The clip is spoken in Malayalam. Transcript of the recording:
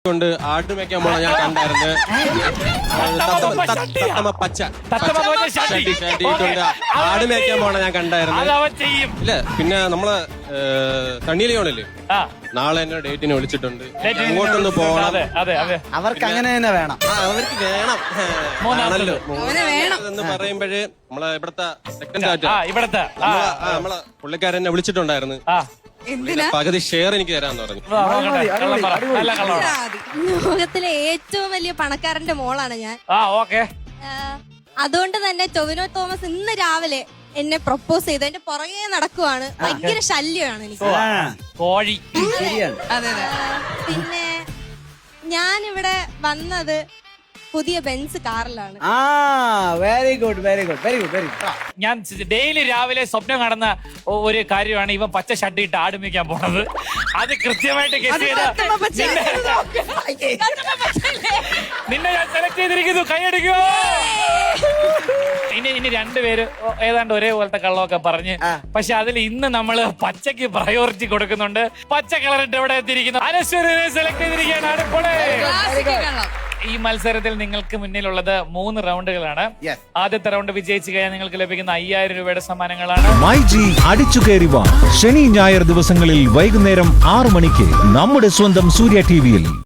കൊണ്ട് ആട്ടുമേക്കാൻ പോണ ഞാൻ കണ്ടായിരുന്നു. ഷട്ടിട്ടുണ്ട് ആടുമേക്കാൻ പോണ ഞാൻ കണ്ടായിരുന്നു. ഇല്ല പിന്നെ നമ്മള് തണ്ണീലിയോണല്ലേ നാളെ എന്നെ ഡേറ്റിന് വിളിച്ചിട്ടുണ്ട്. അങ്ങോട്ടൊന്ന് പോകണം. അവർക്ക് അങ്ങനെ തന്നെ വേണം. അവർക്ക് വേണം എന്ന് പറയുമ്പോഴേ നമ്മളെ ഇവിടത്തെ സെക്കൻഡ് നമ്മളെ പുള്ളിക്കാരനെ വിളിച്ചിട്ടുണ്ടായിരുന്നു. പകുതി ഷെയർ എനിക്ക് തരാന്ന് പറഞ്ഞു. ലോകത്തിലെ ഏറ്റവും വലിയ പണക്കാരന്റെ മോളാണ് ഞാൻ. അതുകൊണ്ട് തന്നെ ടൊവിനോ തോമസ് ഇന്ന് രാവിലെ എന്നെ പ്രൊപ്പോസ് ചെയ്തു. എന്റെ പുറകെ നടക്കുവാണ്. ഭയങ്കര ശല്യമാണ് എനിക്ക്. പിന്നെ ഞാനിവിടെ വന്നത് പുതിയ ബെൻസ് കാറിലാണ്. Very good very good very good very good. ഞാൻ ഡെയിലി രാവിലെ സ്വപ്നം കാണുന്ന ഒരു കാര്യമാണ് ഇവൻ പച്ച ഷർട്ട് ഇട്ട് ആടുമിക്കാൻ പോണത്. അത് കൃത്യമായിട്ട് നിന്നെ ഞാൻ സെലക്ട് ചെയ്തിരിക്കുന്നു. കൈയടിക്കോ. ഇനി രണ്ടുപേര് ഏതാണ്ട് ഒരേപോലത്തെ കള്ളമൊക്കെ പറഞ്ഞ്, പക്ഷെ അതിൽ ഇന്ന് നമ്മള് പച്ചക്ക് പ്രയോറിറ്റി കൊടുക്കുന്നുണ്ട്. പച്ച കളറിട്ട് ഇവിടെ എത്തിയിരിക്കുന്നു. അനശ്വരനെ സെലക്ട് ചെയ്തിരിക്കുകയാണ്. ഈ മത്സരത്തിൽ നിങ്ങൾക്ക് മുന്നിലുള്ളത് 3 റൗണ്ടുകളാണ്. ആദ്യത്തെ റൗണ്ട് വിജയിച്ചു കഴിഞ്ഞാൽ നിങ്ങൾക്ക് ലഭിക്കുന്ന 5000 രൂപയുടെ സമ്മാനങ്ങളാണ്. മൈജി അടിച്ചുകയറി വാ. ശനി ഞായർ ദിവസങ്ങളിൽ വൈകുന്നേരം 6 മണിക്ക് നമ്മുടെ സ്വന്തം സൂര്യ ടിവിയിൽ.